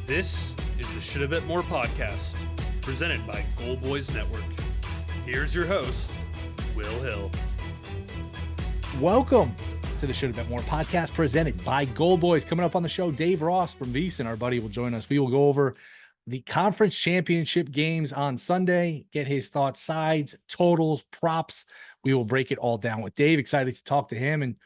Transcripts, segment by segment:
This is the Shoulda Bet More podcast, presented by Goal Boys Network. Here's your host, Will Hill. Welcome to the Shoulda Bet More podcast, presented by Goal Boys. Coming up on the show, Dave Ross from VSiN, our buddy, will join us. We will go over the conference championship games on Sunday, get his thoughts, sides, totals, props. We will break it all down with Dave. Excited to talk to him. And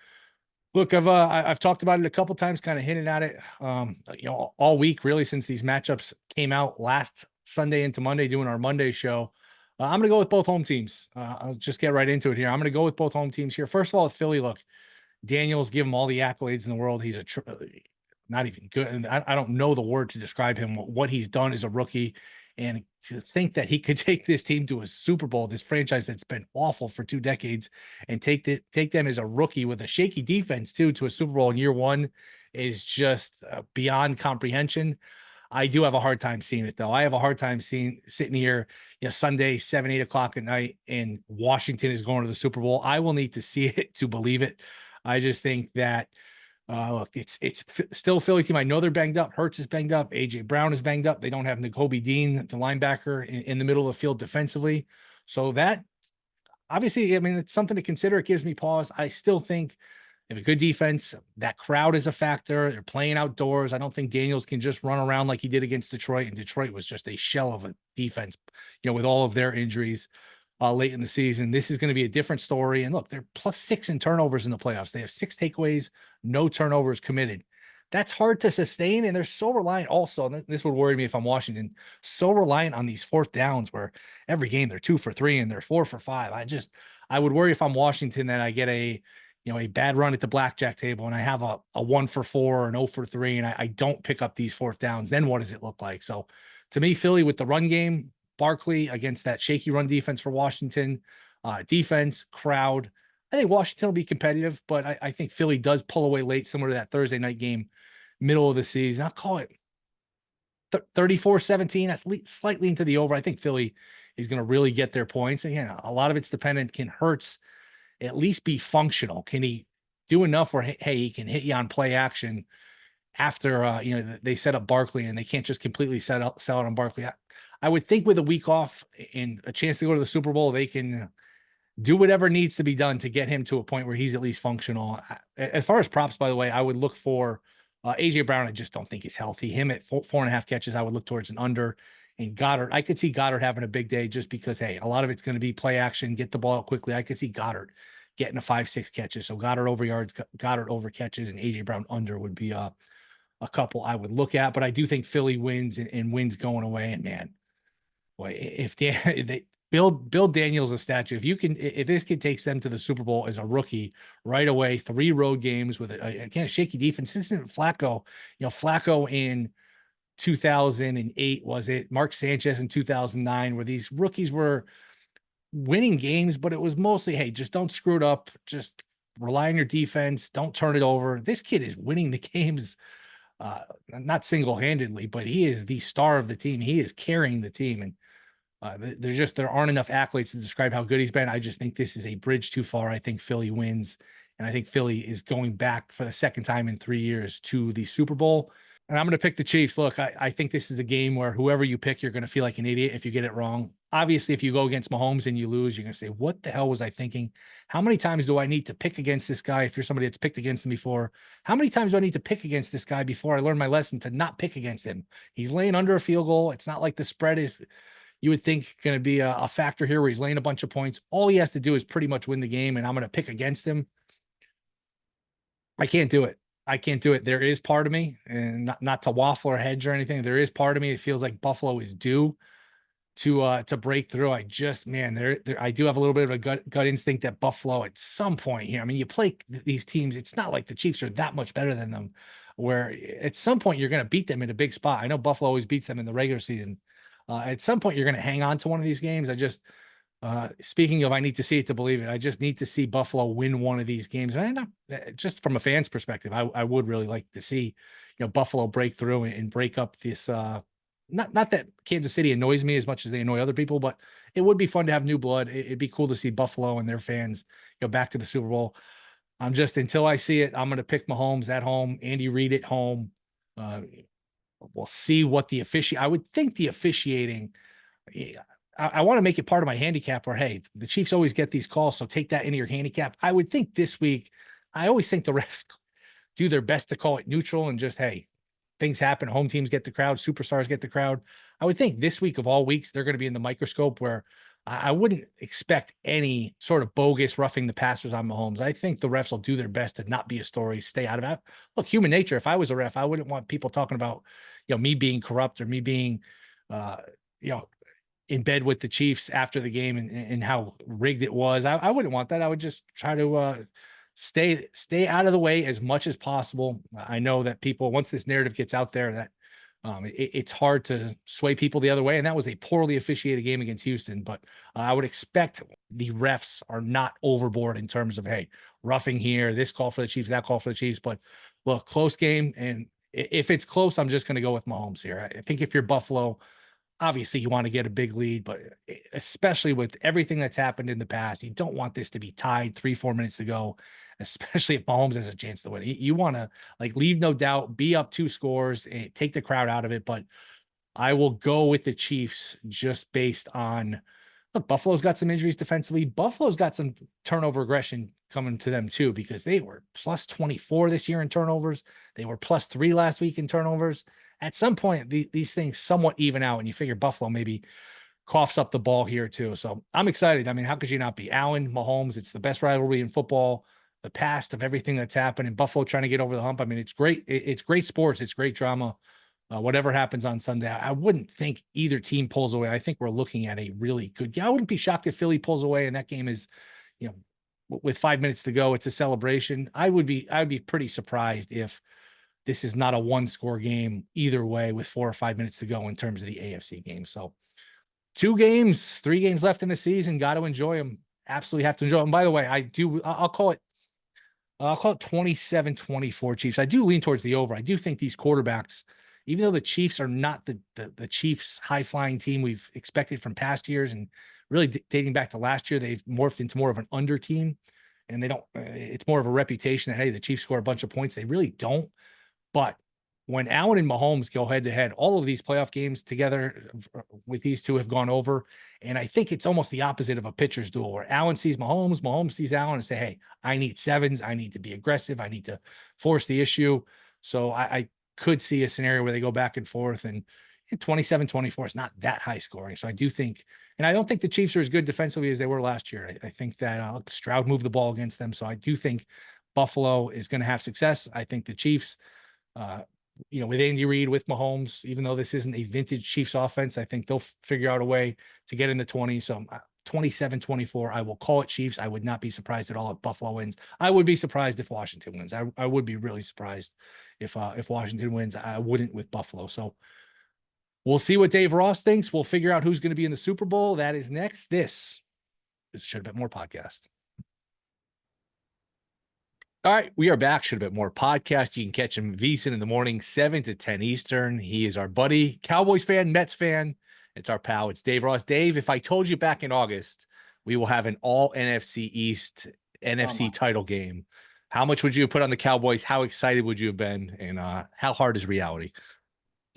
look, I've talked about it a couple times, kind of hinting at it, all week, really, since these matchups came out last Sunday into Monday, doing our Monday show. I'm going to go with both home teams. I'll just get right into it here. I'm going to go with both home teams here. First of all, with Philly, look, Daniels, give him all the accolades in the world. He's not even good. And I don't know the word to describe him, what he's done as a rookie. And to think that he could take this team to a Super Bowl, this franchise that's been awful for 2 decades, and take them as a rookie with a shaky defense too to a Super Bowl in year one is just beyond comprehension. I do have a hard time seeing it, though. I have a hard time sitting here, Sunday, 7, 8 o'clock at night, and Washington is going to the Super Bowl. I will need to see it to believe it. I just think that, look, it's still a Philly team. I know they're banged up. Hurts is banged up. A.J. Brown is banged up. They don't have Nakobe Dean, the linebacker, in the middle of the field defensively. So that, obviously, I mean, it's something to consider. It gives me pause. I still think they have a good defense. That crowd is a factor. They're playing outdoors. I don't think Daniels can just run around like he did against Detroit, and Detroit was just a shell of a defense, with all of their injuries late in the season. This is going to be a different story. And look, they're +6 in turnovers in the playoffs. They have 6 takeaways, no turnovers committed. That's hard to sustain, and they're so reliant also, and this would worry me if I'm Washington, so reliant on these fourth downs where every game they're 2 for 3 and they're 4 for 5. I would worry if I'm Washington that I get a bad run at the blackjack table and I have a 1 for 4 or an 0 for 3 and I don't pick up these fourth downs. Then what does it look like? So to me, Philly with the run game, Barkley against that shaky run defense for Washington, defense, crowd. I think Washington will be competitive, but I think Philly does pull away late, similar to that Thursday night game, middle of the season. I'll call it 34-17. That's slightly into the over. I think Philly is going to really get their points. Again, a lot of it's dependent. Can Hurts at least be functional? Can he do enough where, hey, he can hit you on play action after, they set up Barkley and they can't just completely sell out on Barkley? I would think with a week off and a chance to go to the Super Bowl, they can do whatever needs to be done to get him to a point where he's at least functional. As far as props, by the way, I would look for A.J. Brown. I just don't think he's healthy. Him at 4.5 catches, I would look towards an under. And Goddard, I could see Goddard having a big day just because, hey, a lot of it's going to be play action, get the ball out quickly. I could see Goddard getting a 5-6 catches. So Goddard over yards, Goddard over catches, and A.J. Brown under would be a couple I would look at. But I do think Philly wins and wins going away. And man, boy, if they build Daniels a statue, if this kid takes them to the Super Bowl as a rookie right away, 3 road games with a shaky defense. This isn't Flacco. Flacco in 2008, was it? Mark Sanchez in 2009, where these rookies were winning games, but it was mostly, hey, just don't screw it up. Just rely on your defense. Don't turn it over. This kid is winning the games, not single-handedly, but he is the star of the team. He is carrying the team. And there aren't enough accolades to describe how good he's been. I just think this is a bridge too far. I think Philly wins, and I think Philly is going back for the second time in 3 years to the Super Bowl. And I'm going to pick the Chiefs. Look, I think this is the game where whoever you pick, you're going to feel like an idiot if you get it wrong. Obviously, if you go against Mahomes and you lose, you're going to say, what the hell was I thinking? How many times do I need to pick against this guy? If you're somebody that's picked against him before, how many times do I need to pick against this guy before I learn my lesson to not pick against him? He's laying under a field goal. It's not like the spread is, you would think, going to be a factor here where he's laying a bunch of points. All he has to do is pretty much win the game, and I'm going to pick against him. I can't do it. There is part of me, and not to waffle or hedge or anything, there is part of me that feels like Buffalo is due to break through. I do have a little bit of a gut instinct that Buffalo at some point here. I mean, you play these teams, it's not like the Chiefs are that much better than them, where at some point you're going to beat them in a big spot. I know Buffalo always beats them in the regular season. At some point you're going to hang on to one of these games. Speaking of, I need to see it to believe it. I just need to see Buffalo win one of these games. And just from a fan's perspective, I would really like to see, Buffalo break through and break up this. Not that Kansas City annoys me as much as they annoy other people, but it would be fun to have new blood. It'd be cool to see Buffalo and their fans back to the Super Bowl. Until I see it, I'm going to pick Mahomes at home, Andy Reid at home. We'll see what I would think the officiating, I want to make it part of my handicap where, hey, the Chiefs always get these calls, so take that into your handicap. I would think this week, I always think the refs do their best to call it neutral and just, hey, things happen. Home teams get the crowd, superstars get the crowd. I would think this week of all weeks, they're going to be in the microscope where I wouldn't expect any sort of bogus roughing the passers on Mahomes. I think the refs will do their best to not be a story, stay out of it. Look, human nature. If I was a ref, I wouldn't want people talking about, me being corrupt or me being, you know, in bed with the Chiefs after the game and how rigged it was. I wouldn't want that. I would just try to stay out of the way as much as possible. I know that people, once this narrative gets out there, that it's hard to sway people the other way. And that was a poorly officiated game against Houston. But I would expect the refs are not overboard in terms of, hey, roughing here, this call for the Chiefs, that call for the Chiefs. But look, close game. And if it's close, I'm just going to go with Mahomes here. I think if you're Buffalo, obviously you want to get a big lead, but especially with everything that's happened in the past, you don't want this to be tied 3-4 minutes to go, especially if Mahomes has a chance to win. You want to leave no doubt, be up 2 scores and take the crowd out of it. But I will go with the Chiefs just based on, look, Buffalo's got some injuries defensively. Buffalo's got some turnover aggression coming to them too, because they were plus 24 this year in turnovers. They were plus 3 last week in turnovers. At some point, these things somewhat even out, and you figure Buffalo maybe coughs up the ball here too. So I'm excited. I mean, how could you not be? Allen, Mahomes, it's the best rivalry in football, the past of everything that's happened, and Buffalo trying to get over the hump. I mean, it's great. It's great sports. It's great drama. Whatever happens on Sunday, I wouldn't think either team pulls away. I think we're looking at a really good game. I wouldn't be shocked if Philly pulls away and that game is, with 5 minutes to go, it's a celebration. I would be pretty surprised if this is not a 1-score game either way with 4 or 5 minutes to go in terms of the AFC game. So 3 games left in the season. Got to enjoy them. Absolutely have to enjoy them. By the way, I'll call it 27-24 Chiefs. I do lean towards the over. I do think these quarterbacks, even though the Chiefs are not the Chiefs high flying team we've expected from past years, and really dating back to last year, they've morphed into more of an under team, and they don't, it's more of a reputation that, hey, the Chiefs score a bunch of points. They really don't. But when Allen and Mahomes go head to head, all of these playoff games together with these two have gone over. And I think it's almost the opposite of a pitcher's duel where Allen sees Mahomes, Mahomes sees Allen and say, hey, I need 7s. I need to be aggressive. I need to force the issue. So I could see a scenario where they go back and forth, and 27-24 is not that high scoring. So I do think, and I don't think the Chiefs are as good defensively as they were last year. I think that Stroud moved the ball against them. So I do think Buffalo is going to have success. I think the Chiefs, with Andy Reid, with Mahomes, even though this isn't a vintage Chiefs offense, I think they'll figure out a way to get in the 20s. So 27-24, I will call it Chiefs. I would not be surprised at all if Buffalo wins. I would be surprised if Washington wins. I would be really surprised if Washington wins. I wouldn't with Buffalo. So we'll see what Dave Ross thinks. We'll figure out who's going to be in the Super Bowl. That is next. This is Shoulda Bet More podcast. All right, we are back. Shoulda Bet More podcast. You can catch him VSiN in the morning, 7 to 10 Eastern. He is our buddy, Cowboys fan, Mets fan. It's our pal. It's Dave Ross. Dave, if I told you back in August we will have an all NFC East NFC title game, how much would you have put on the Cowboys? How excited would you have been? And how hard is reality?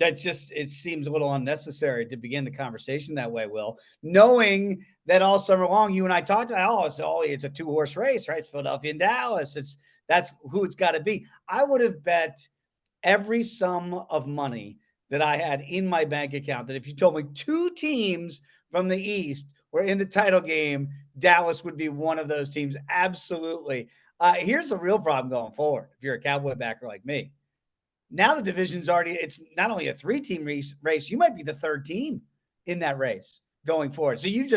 It seems a little unnecessary to begin the conversation that way, Will, knowing that all summer long you and I talked about, it's a 2-horse race, right? It's Philadelphia and Dallas. That's who it's got to be. I would have bet every sum of money that I had in my bank account that if you told me 2 teams from the East were in the title game, Dallas would be one of those teams. Absolutely. Here's the real problem going forward. If you're a Cowboy backer like me, now the division's it's not only a 3-team race, you might be the 3rd team in that race going forward. So you've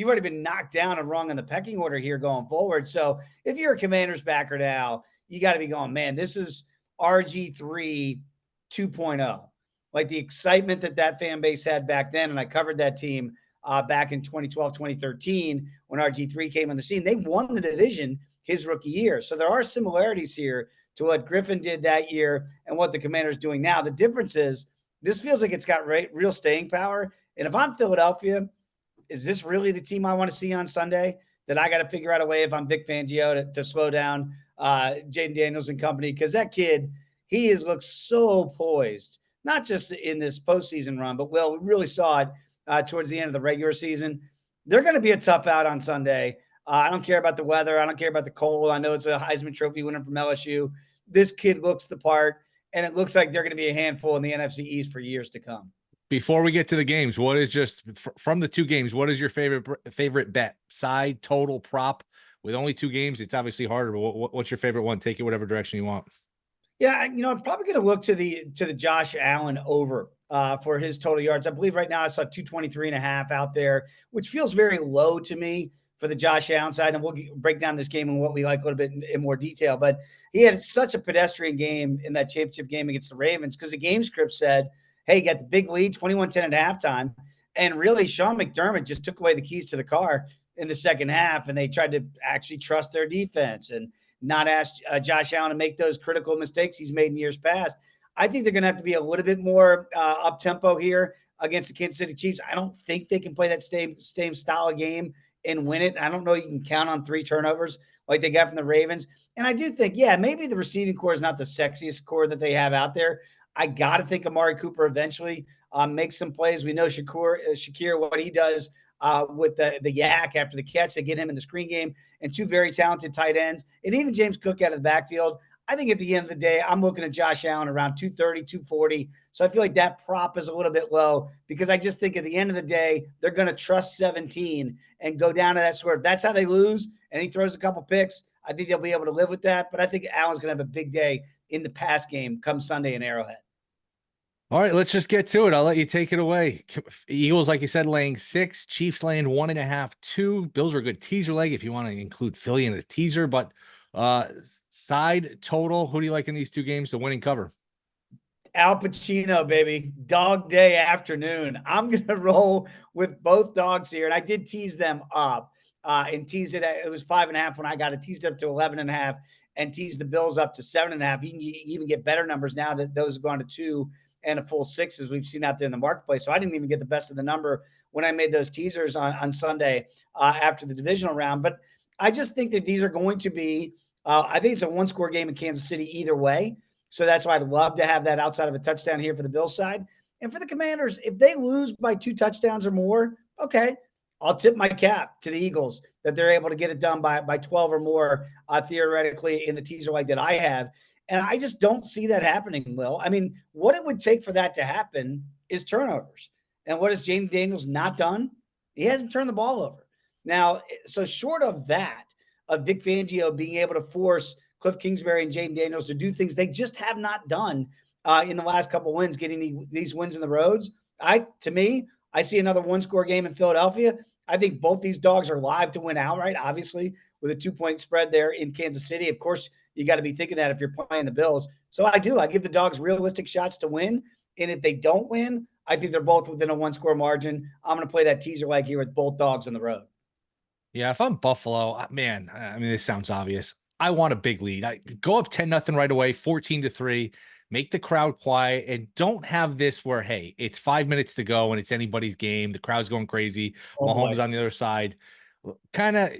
already been knocked down and wrong in the pecking order here going forward. So if you're a Commanders backer now, you got to be going, man, this is RG3 2.0. Like the excitement that fan base had back then. And I covered that team back in 2012, 2013, when RG3 came on the scene. They won the division his rookie year. So there are similarities here to what Griffin did that year and what the Commanders doing now. The difference is this feels like it's got real staying power. And if I'm Philadelphia, is this really the team I want to see on Sunday? That I got to figure out a way, if I'm Vic Fangio, to slow down Jaden Daniels and company, because that kid, he has looked so poised not just in this postseason run, but we really saw it towards the end of the regular season. They're going to be a tough out on Sunday. I don't care about the weather. I don't care about the cold. I know it's a Heisman Trophy winner from LSU. This kid looks the part, and it looks like they're going to be a handful in the NFC East for years to come. Before we get to the games, what is just from the two games, what is your favorite bet? Side, total, prop? With only two games, it's obviously harder, but what's your favorite one? Take it whatever direction you want. Yeah, I'm probably going to look to the Josh Allen over for his total yards. I believe right now I saw 223.5 out there, which feels very low to me for the Josh Allen side. And we'll break down this game and what we like a little bit in more detail. But he had such a pedestrian game in that championship game against the Ravens because the game script said, hey, you got the big lead, 21-10 at halftime. And really, Sean McDermott just took away the keys to the car in the second half, and they tried to actually trust their defense and not ask Josh Allen to make those critical mistakes he's made in years past. I think they're going to have to be a little bit more up-tempo here against the Kansas City Chiefs. I don't think they can play that same style of game and win it. I don't know you can count on 3 turnovers like they got from the Ravens. And I do think, yeah, maybe the receiving core is not the sexiest core that they have out there. I got to think Amari Cooper eventually makes some plays. We know Shakir, what he does with the yak after the catch. They get him in the screen game, and 2 very talented tight ends. And even James Cook out of the backfield. I think at the end of the day, I'm looking at Josh Allen around 230, 240. So I feel like that prop is a little bit low because I just think at the end of the day, they're going to trust 17 and go down to that sort of, that's how they lose. And he throws a couple picks. I think they'll be able to live with that. But I think Allen's going to have a big day in the pass game come Sunday in Arrowhead. All right, let's just get to it. I'll let you take it away. Eagles, like you said, laying 6. Chiefs laying 1.5, 2. Bills are a good teaser leg if you want to include Philly in the teaser. But side, total, who do you like in these two games to winning cover? Al Pacino, baby. Dog day afternoon. I'm going to roll with both dogs here. And I did tease them up and tease it. It was 5.5 when I got it. Teased it up to 11.5 and teased the Bills up to 7.5. You can even get better numbers now that those have gone to 2 and a full 6 as we've seen out there in the marketplace. So I didn't even get the best of the number when I made those teasers on Sunday after the divisional round. But I just think that these are going to be, I think it's a 1-score game in Kansas City either way. So that's why I'd love to have that outside of a touchdown here for the Bills side. And for the Commanders, if they lose by 2 touchdowns or more, okay, I'll tip my cap to the Eagles that they're able to get it done by 12 or more theoretically in the teaser like that I have. And I just don't see that happening, Will. I mean, what it would take for that to happen is turnovers. And what has Jaden Daniels not done? He hasn't turned the ball over. Now, so short of that, of Vic Fangio being able to force Cliff Kingsbury and Jaden Daniels to do things they just have not done in the last couple wins, getting these wins in the roads, to me, I see another 1-score game in Philadelphia. I think both these dogs are live to win outright, obviously, with a 2-point spread there in Kansas City. Of course, you got to be thinking that if you're playing the Bills. So I give the dogs realistic shots to win. And if they don't win, I think they're both within a 1-score margin. I'm going to play that teaser leg here with both dogs on the road. Yeah, if I'm Buffalo, man, I mean, this sounds obvious. I want a big lead. I go up 10-0 right away, 14-3, make the crowd quiet, and don't have this where, hey, it's 5 minutes to go and it's anybody's game. The crowd's going crazy. Mahomes on the other side. Kind of,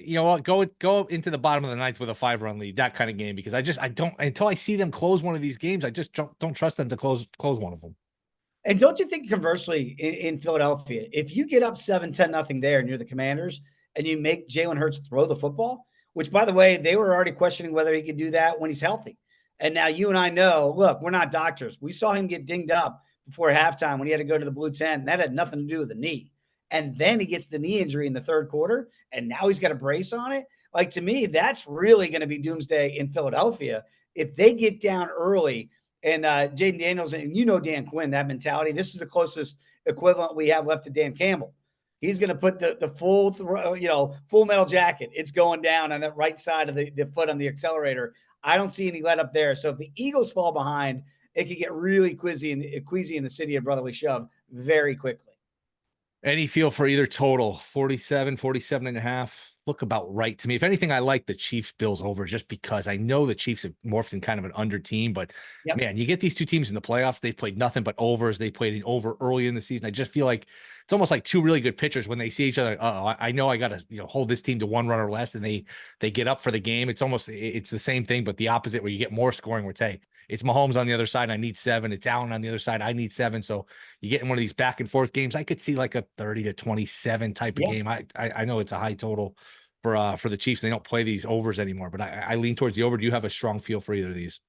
go into the bottom of the ninth with a 5-run lead, that kind of game, because I don't, until I see them close one of these games, I just don't trust them to close one of them. And don't you think conversely in Philadelphia, if you get up 7-10-0 there and you're the Commanders and you make Jalen Hurts throw the football, which, by the way, they were already questioning whether he could do that when he's healthy. And now you and I know, look, we're not doctors. We saw him get dinged up before halftime when he had to go to the blue tent, and that had nothing to do with the knee. And then he gets the knee injury in the third quarter, and now he's got a brace on it. Like, to me, that's really going to be doomsday in Philadelphia. If they get down early and Jaden Daniels, and Dan Quinn, that mentality, this is the closest equivalent we have left to Dan Campbell. He's going to put the full metal jacket. It's going down on that right side of the foot on the accelerator. I don't see any let up there. So if the Eagles fall behind, it could get really queasy in the city of brotherly shove very quickly. Any feel for either total? 47.5 look about right to me. If anything, I like the Chiefs Bills over just because I know the Chiefs have morphed in kind of an under team, but man, you get these two teams in the playoffs. They've played nothing but overs. They played an over early in the season. I just feel like it's almost like two really good pitchers when they see each other. I know I got to hold this team to one run or less, and they get up for the game. It's the same thing, but the opposite where you get more scoring. Where it's Mahomes on the other side, I need 7. It's Allen on the other side, I need 7. So you get in one of these back and forth games. I could see like a 30-27 type of game. I know it's a high total for the Chiefs. They don't play these overs anymore, but I lean towards the over. Do you have a strong feel for either of these?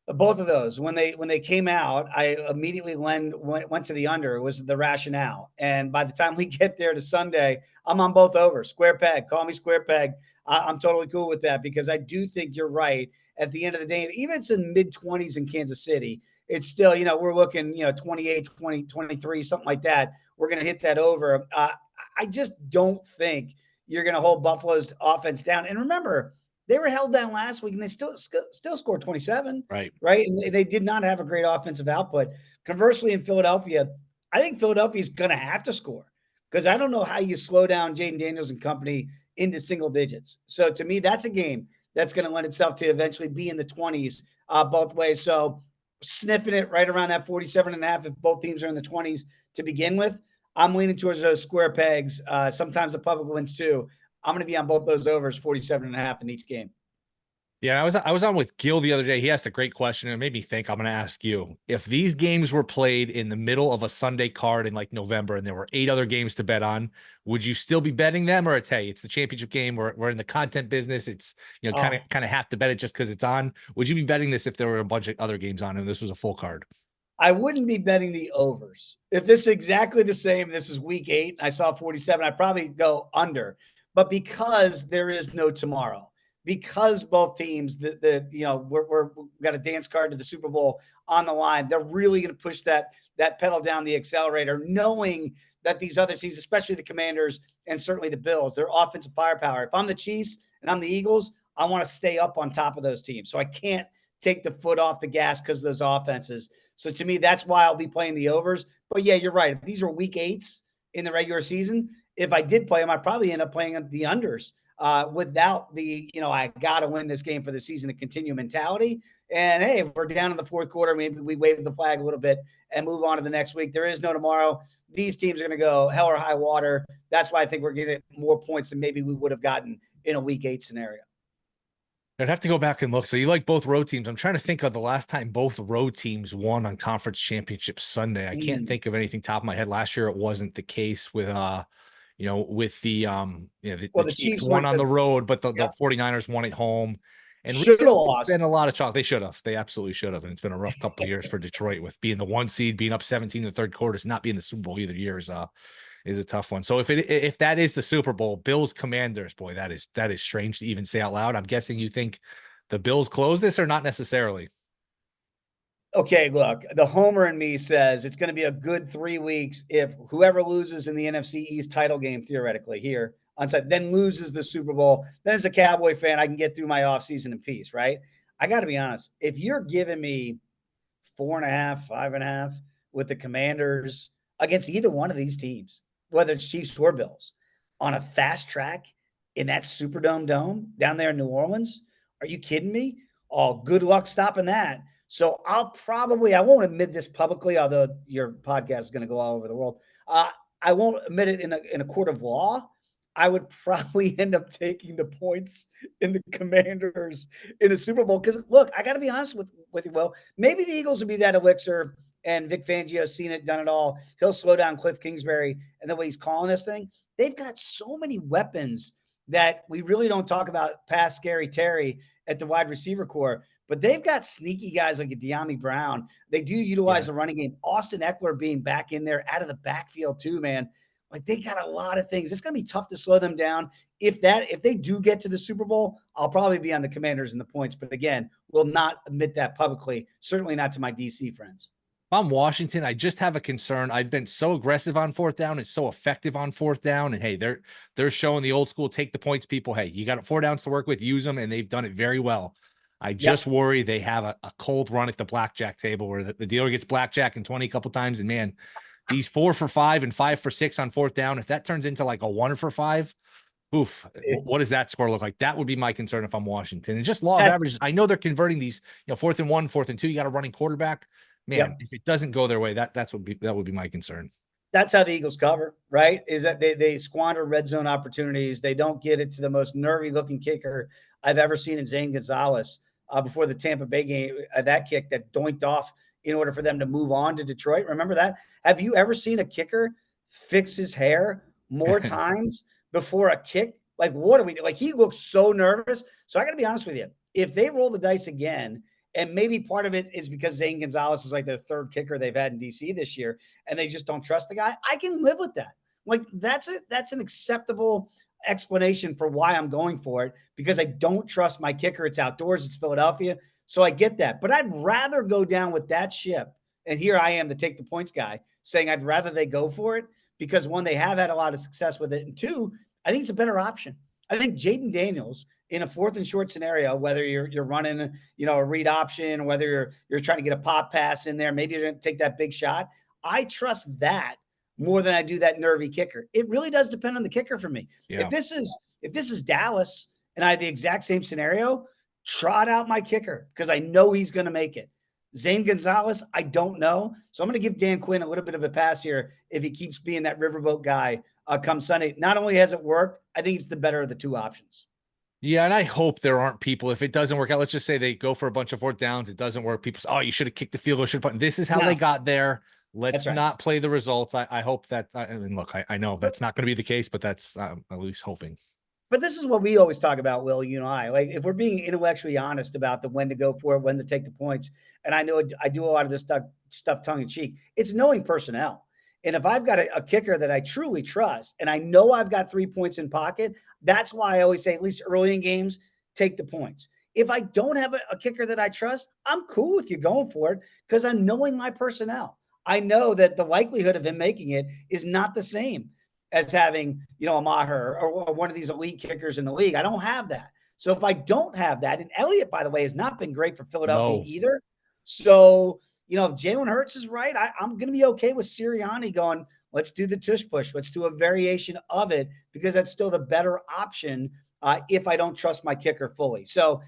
Both of those, when they came out, I immediately went to the under. It was the rationale. And by the time we get there to Sunday, I'm on both over. Square peg. Call me square peg. I'm totally cool with that because I do think you're right. At the end of the day, even if it's in mid-20s in Kansas City, it's still, we're looking, 28, 20, 23, something like that. We're going to hit that over. I just don't think you're going to hold Buffalo's offense down. And remember, they were held down last week, and they still scored 27. Right. And they did not have a great offensive output. Conversely, in Philadelphia, I think Philadelphia is going to have to score because I don't know how you slow down Jaden Daniels and company into single digits. So to me, that's a game that's going to lend itself to eventually be in the 20s both ways. So sniffing it right around that 47.5 if both teams are in the 20s to begin with. I'm leaning towards those square pegs. Sometimes the public wins too. I'm going to be on both those overs, 47.5 in each game. Yeah, I was on with Gil the other day. He asked a great question and it made me think. I'm going to ask you, if these games were played in the middle of a Sunday card in like November and there were 8 other games to bet on, would you still be betting them? Or it's the championship game. We're in the content business. It's, kind of have to bet it just because it's on. Would you be betting this if there were a bunch of other games on and this was a full card? I wouldn't be betting the overs. If this is exactly the same, this is week 8, I saw 47, I'd probably go under. But because there is no tomorrow, because both teams, we've got a dance card to the Super Bowl on the line, they're really going to push that pedal down the accelerator, knowing that these other teams, especially the Commanders and certainly the Bills, their offensive firepower. If I'm the Chiefs and I'm the Eagles, I want to stay up on top of those teams. So I can't take the foot off the gas because of those offenses. So to me, that's why I'll be playing the overs. But yeah, you're right. If these are week 8s in the regular season, if I did play them, I'd probably end up playing the unders without the, I got to win this game for the season to continue mentality. And hey, if we're down in the fourth quarter, maybe we wave the flag a little bit and move on to the next week. There is no tomorrow. These teams are going to go hell or high water. That's why I think we're getting more points than maybe we would have gotten in a week 8 scenario. I'd have to go back and look. So you like both road teams. I'm trying to think of the last time both road teams won on conference championship Sunday. I can't think of anything top of my head. Last year, it wasn't the case with, with the Chiefs won on the road, but the 49ers won at home. And should have lost. It's been a lot of chalk. They should have. They absolutely should have. And it's been a rough couple of years for Detroit with being the 1 seed, being up 17 in the third quarters, not being the Super Bowl either year is a tough one. So if that is the Super Bowl, Bills Commanders, boy, that is strange to even say out loud. I'm guessing you think the Bills close this or not necessarily? Okay, look, the homer in me says it's going to be a good 3 weeks if whoever loses in the NFC East title game, theoretically here on site, then loses the Super Bowl. Then as a Cowboy fan, I can get through my offseason in peace, right? I got to be honest. If you're giving me 4.5, 5.5 with the Commanders against either one of these teams, whether it's Chiefs or Bills, on a fast track in that Superdome dome down there in New Orleans, are you kidding me? Oh, good luck stopping that. So I won't admit this publicly, although your podcast is going to go all over the world. I won't admit it in a court of law. I would probably end up taking the points in the Commanders in a Super Bowl. Because, look, I got to be honest with you, Will. Maybe the Eagles would be that elixir, and Vic Fangio's seen it, done it all. He'll slow down Cliff Kingsbury and the way he's calling this thing. They've got so many weapons that we really don't talk about past Scary Terry at the wide receiver core. But they've got sneaky guys like a De'Ami Brown. They do utilize the running game. Austin Eckler being back in there out of the backfield too, man. Like they got a lot of things. It's going to be tough to slow them down. If they do get to the Super Bowl, I'll probably be on the Commanders and the points. But again, will not admit that publicly. Certainly not to my DC friends. If I'm Washington, I just have a concern. I've been so aggressive on 4th down and so effective on 4th down. And hey, they're showing the old school, take the points, people. Hey, you got 4 downs to work with, use them, and they've done it very well. I just worry they have a cold run at the blackjack table where the dealer gets blackjack and 20 a couple times. And man, these 4 for 5 and 5 for 6 on 4th down, if that turns into like a 1 for 5, oof, what does that score look like? That would be my concern if I'm Washington. And just law of averages. I know they're converting these, 4th and 1, 4th and 2, you got a running quarterback. Man, if it doesn't go their way, that would be my concern. That's how the Eagles cover, right? Is that they squander red zone opportunities. They don't get it to the most nervy looking kicker I've ever seen in Zane Gonzalez before the Tampa Bay game. That kick that doinked off in order for them to move on to Detroit. Remember that? Have you ever seen a kicker fix his hair more times before a kick? Like, what do we do? Like, he looks so nervous. So I got to be honest with you. If they roll the dice again, and maybe part of it is because Zane Gonzalez was like their third kicker they've had in DC this year, and they just don't trust the guy, I can live with that. Like, that's an acceptable explanation for why I'm going for it, because I don't trust my kicker. It's outdoors. It's Philadelphia. So I get that. But I'd rather go down with that ship. And here I am, the take the points guy, saying I'd rather they go for it because, one, they have had a lot of success with it. And two, I think it's a better option. I think Jaden Daniels in a 4th and short scenario, whether you're running, a read option, whether you're trying to get a pop pass in there, maybe you're going to take that big shot. I trust that more than I do that nervy kicker. It really does depend on the kicker for me. Yeah. If this is Dallas and I had the exact same scenario, trot out my kicker because I know he's going to make it. Zane Gonzalez, I don't know. So I'm going to give Dan Quinn a little bit of a pass here if he keeps being that riverboat guy come Sunday. Not only has it worked, I think it's the better of the two options. Yeah, and I hope there aren't people, if it doesn't work out, let's just say they go for a bunch of 4th downs, it doesn't work. People say, oh, you should have kicked the field goal. This is how they got there. Let's not play the results. I hope that, and look, I know that's not going to be the case, but that's at least hoping. But this is what we always talk about, Will, you and I. Like, if we're being intellectually honest about the when to go for it, when to take the points, and I know I do a lot of this stuff tongue in cheek, it's knowing personnel. And if I've got a kicker that I truly trust, and I know I've got 3 points in pocket, that's why I always say, at least early in games, take the points. If I don't have a kicker that I trust, I'm cool with you going for it because I'm knowing my personnel. I know that the likelihood of him making it is not the same as having, a Maher or one of these elite kickers in the league. I don't have that. So if I don't have that, and Elliott, by the way, has not been great for Philadelphia either. So, if Jalen Hurts is right, I'm going to be okay with Sirianni going, let's do the tush push. Let's do a variation of it because that's still the better option if I don't trust my kicker fully. So,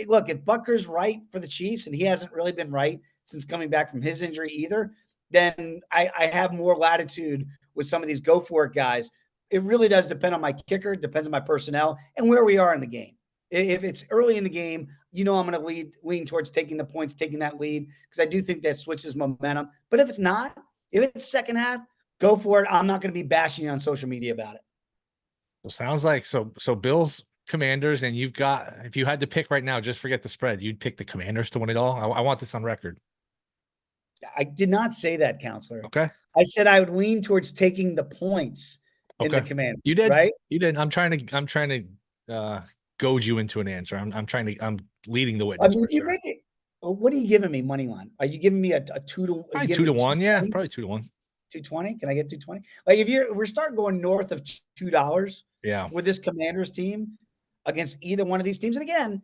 look, if Butker's right for the Chiefs, and he hasn't really been right since coming back from his injury either, then I have more latitude with some of these go for it guys. It really does depend on my kicker, depends on my personnel and where we are in the game. If it's early in the game, I'm going to lean towards taking the points, taking that lead, because I do think that switches momentum. But if it's not, if it's second half, go for it. I'm not going to be bashing you on social media about it. Well, sounds like so Bills, Commanders, and you've got, if you had to pick right now, just forget the spread, you'd pick the Commanders to win it all. I want this on record. I did not say that, counselor. Okay. I said I would lean towards taking the points in the Commanders. You did, right? You did. I'm trying to goad you into an answer. I'm leading the witness. I mean, you make it. What are you giving me money line? Are you giving me a 2 to 2-1? Yeah, probably 2-1. 220? Can I get 220? Like, if we're starting going north of $2, with this Commanders team against either one of these teams, and again,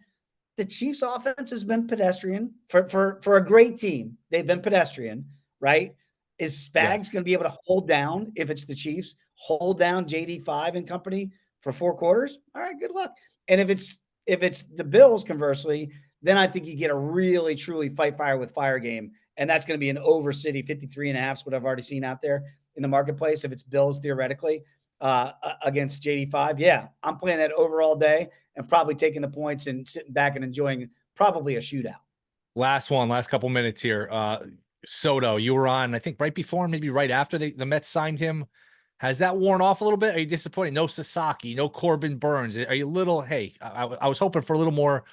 the Chiefs' offense has been pedestrian for a great team. They've been pedestrian, right? Is Spags going to be able to hold down, if it's the Chiefs, hold down JD5 and company for 4 quarters? All right, good luck. And if it's the Bills, conversely, then I think you get a really, truly fight fire with fire game. And that's going to be an over city 53.5 is what I've already seen out there in the marketplace. If it's Bills, theoretically, against JD5, yeah, I'm playing that over all day and probably taking the points and sitting back and enjoying probably a shootout. Last couple minutes here. Soto, you were on, I think, right before, maybe right after the Mets signed him. Has that worn off a little bit? Are you disappointed? No Sasaki, no Corbin Burns. Are you a little, hey, I was hoping for a little more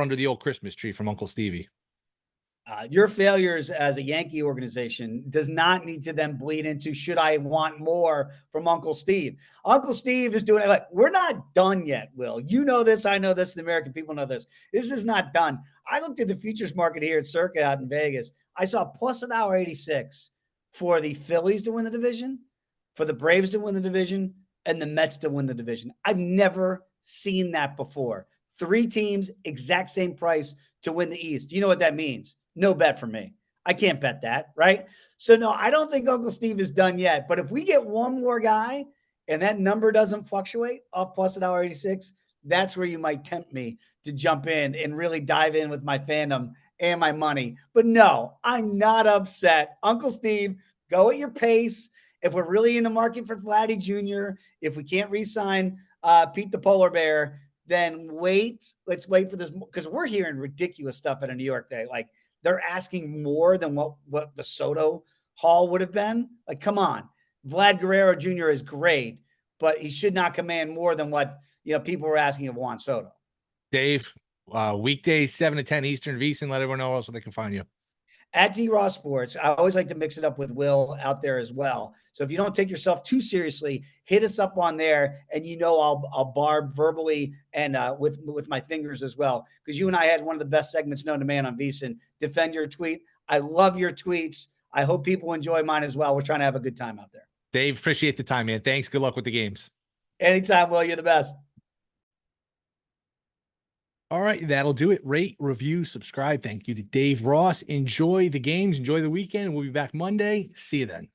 under the old Christmas tree from Uncle Stevie. Your failures as a Yankee organization does not need to then bleed into, should I want more from Uncle Steve? Uncle Steve is doing it. Like, we're not done yet, Will. You know this. I know this. The American people know this. This is not done. I looked at the futures market here at Circa out in Vegas. I saw plus $1.86 for the Phillies to win the division, for the Braves to win the division, and the Mets to win the division. I've never seen that before. 3 teams, exact same price to win the East. You know what that means? No bet for me. I can't bet that, right? So, no, I don't think Uncle Steve is done yet. But if we get one more guy and that number doesn't fluctuate off plus $1.86, that's where you might tempt me to jump in and really dive in with my fandom and my money. But no, I'm not upset. Uncle Steve, go at your pace. if we're really in the market for Vladdy Jr., if we can't re-sign Pete the Polar Bear, then let's wait for this, because we're hearing ridiculous stuff at a New York day. Like, they're asking more than what the Soto haul would have been. Like, come on. Vlad Guerrero Jr. is great, but he should not command more than what, people were asking of Juan Soto. Dave, weekdays 7 to 10 Eastern, VSiN. Let everyone know else where they can find you. At D-Raw Sports. I always like to mix it up with Will out there as well. So if you don't take yourself too seriously, hit us up on there, and I'll barb verbally and with my fingers as well, because you and I had one of the best segments known to man on VSiN. Defend your tweet. I love your tweets. I hope people enjoy mine as well. We're trying to have a good time out there. Dave, appreciate the time, man. Thanks. Good luck with the games. Anytime, Will. You're the best. All right, that'll do it. Rate, review, subscribe. Thank you to Dave Ross. Enjoy the games. Enjoy the weekend. We'll be back Monday. See you then.